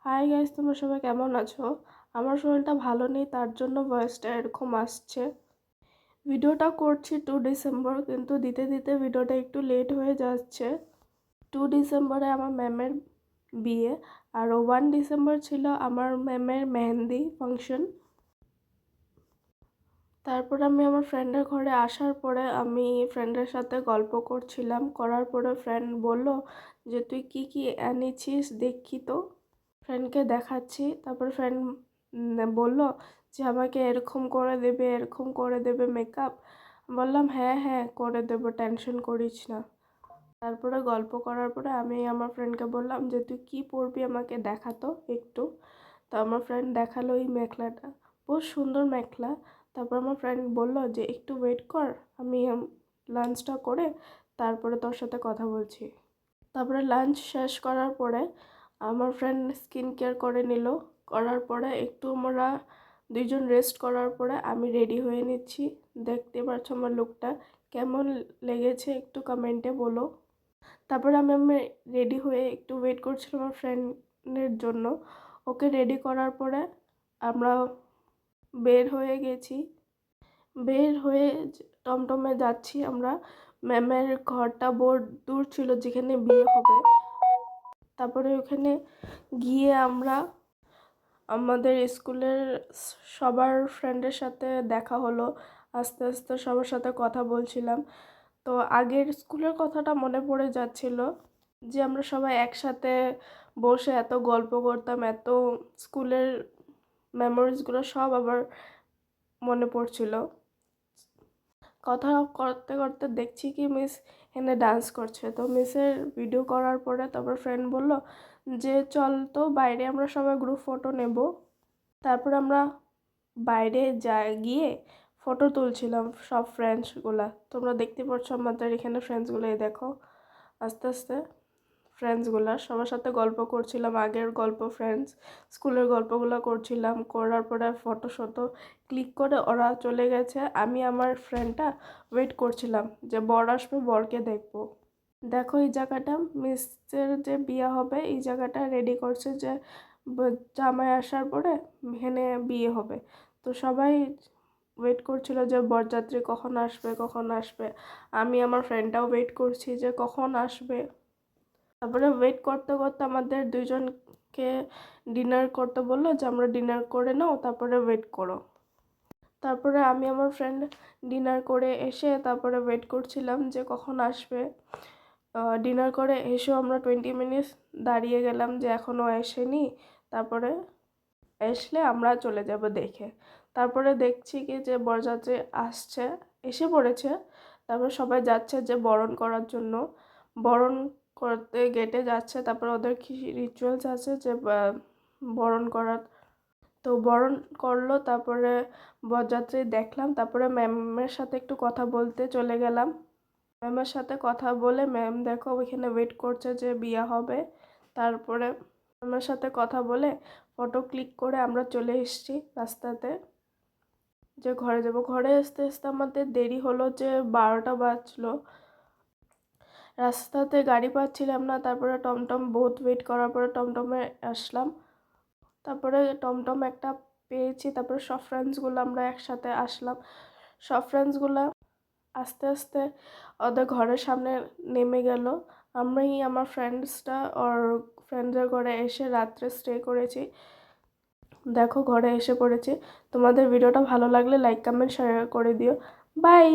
Hi guys, তোমরা সবাই কেমন আছো? আমার শরীরটা ভালো নেই, তার জন্য ভয়েসটা এরকম আসছে। ভিডিওটা করছি 2 ডিসেম্বর, কিন্তু দিতে দিতে ভিডিওটা একটু লেট হয়ে যাচ্ছে। 2 ডিসেম্বরে আমার ম্যামের বিয়ে, আর 1 ডিসেম্বর ছিল আমার ম্যামের মেহেন্দি ফাংশন। তারপর আমি আমার ফ্রেন্ডের ঘরে আসার পরে আমি ফ্রেন্ডের সাথে গল্প করছিলাম। করার পরে ফ্রেন্ড বলল যে তুই কি কি এনেছিস দেখি তো। ফ্রেন্ডকে দেখাচ্ছি, তারপর ফ্রেন্ড বলল যে আমাকে এরকম করে দেবে, এরকম করে দেবে মেকআপ। বললাম হ্যাঁ হ্যাঁ করে দেবো, টেনশন করিস না। তারপরে গল্প করার পরে আমি আমার ফ্রেন্ডকে বললাম যে তুই কি পরবি আমাকে দেখাতো একটু। তো আমার ফ্রেন্ড দেখালো এই মেখলাটা, বহুত সুন্দর মেখলা। তারপর আমার ফ্রেন্ড বলল যে একটু ওয়েট কর, আমি লাঞ্চটা করে তারপরে তোর সাথে কথা বলছি। তারপরে লাঞ্চ শেষ করার পরে আমার ফ্রেন্ড স্কিন কেয়ার করে নিল। করার পরে একটু আমরা দুইজন রেস্ট করার পরে আমি রেডি হয়ে নিচ্ছি। দেখতে পাচ্ছ আমার লুকটা কেমন লেগেছে একটু কমেন্টে বলো। তারপরে আমি রেডি হয়ে একটু ওয়েট করছিলাম আমার ফ্রেন্ডের জন্য। ওকে রেডি করার পরে আমরা বের হয়ে গেছি। বের হয়ে টমটমে যাচ্ছি আমরা। ম্যামের ঘরটা বহু দূর ছিল যেখানে বিয়ে হবে। তারপরে ওখানে গিয়ে আমরা আমাদের স্কুলের সবার ফ্রেন্ডের সাথে দেখা হলো। আস্তে আস্তে সবার সাথে কথা বলছিলাম। তো আগের স্কুলের কথাটা মনে পড়ে যাচ্ছিল, যে আমরা সবাই একসাথে বসে এত গল্প করতাম, এত স্কুলের মেমোরিজগুলো সব আবার মনে পড়ছিল। কথা করতে করতে দেখছি কি মিস এখানে ডান্স করছে। তো মিসের ভিডিও করার পরে তারপর ফ্রেন্ড বলল যে চল তো বাইরে আমরা সবাই গ্রুপ ফটো নেব। তারপর আমরা বাইরে গিয়ে ফটো তুলছিলাম সব ফ্রেন্ডসগুলা। তোমরা দেখতে পাচ্ছ আমাদের এখানে ফ্রেন্ডসগুলো, এই দেখো আস্তে আস্তে ফ্রেন্ডসগুলা সবার সাথে গল্প করছিলাম, আগের গল্প, ফ্রেন্ডস স্কুলের গল্পগুলো করছিলাম। করার পরে ফটো ক্লিক করে ওরা চলে গেছে। আমি আমার ফ্রেন্ডটা ওয়েট করছিলাম যে বর আসবে, বরকে দেখবো। দেখো এই জায়গাটা মিসের যে বিয়ে হবে এই জায়গাটা রেডি করছে, যে জামাই আসার পরে এখানে বিয়ে হবে। তো সবাই ওয়েট করছিল যে বরযাত্রী কখন আসবে কখন আসবে। আমি আমার ফ্রেন্ডটাও ওয়েট করছি যে কখন আসবে। তারপরে ওয়েট করতে করতে আমাদের দুইজনকে ডিনার করতে বললো, যে আমরা ডিনার করে নাও তারপরে ওয়েট করো। তারপরে আমি আমার ফ্রেন্ড ডিনার করে এসে তারপরে ওয়েট করছিলাম যে কখন আসবে। ডিনার করে এসেও আমরা 20 মিনিটস দাঁড়িয়ে গেলাম যে এখনও আসেনি। তারপরে আসলে আমরা চলে যাব দেখে। তারপরে দেখছি কি যে বরযাত্রী আসছে, এসে পড়েছে। তারপর সবাই যাচ্ছে যে বরণ করার জন্য, বরণ করতে গেটে যাচ্ছে। তারপর ওদের কি রিচুয়ালস আছে যে বরণ করার, তো বরণ করলো। তারপরে বরযাত্রী দেখলাম। তারপরে ম্যামের সাথে একটু কথা বলতে চলে গেলাম। ম্যামের সাথে কথা বলে ম্যাম দেখো ওইখানে ওয়েট করছে যে বিয়ে হবে। তারপরে ম্যামের সাথে কথা বলে ফটো ক্লিক করে আমরা চলে এসেছি রাস্তাতে, যে ঘরে যাব। ঘরে আসতে আসতে আমাদের দেরি হলো, যে 12টা বাজলো। রাস্তাতে গাড়ি পাচ্ছিলাম না। তারপরে টমটম বহুত ওয়েট করার পরে টমটমে আসলাম। তারপরে টমটম একটা পেয়েছি। তারপরে সব ফ্রেন্ডসগুলো আমরা একসাথে আসলাম। সব ফ্রেন্ডসগুলো আস্তে আস্তে ওদের ঘরের সামনে নেমে গেল। আমি আমার ফ্রেন্ডসটা ওর ফ্রেন্ডদের ঘরে এসে রাত্রে স্টে করেছি। দেখো ঘরে এসে পড়েছি। তোমাদের ভিডিওটা ভালো লাগলে লাইক কমেন্ট শেয়ার করে দিও। বাই।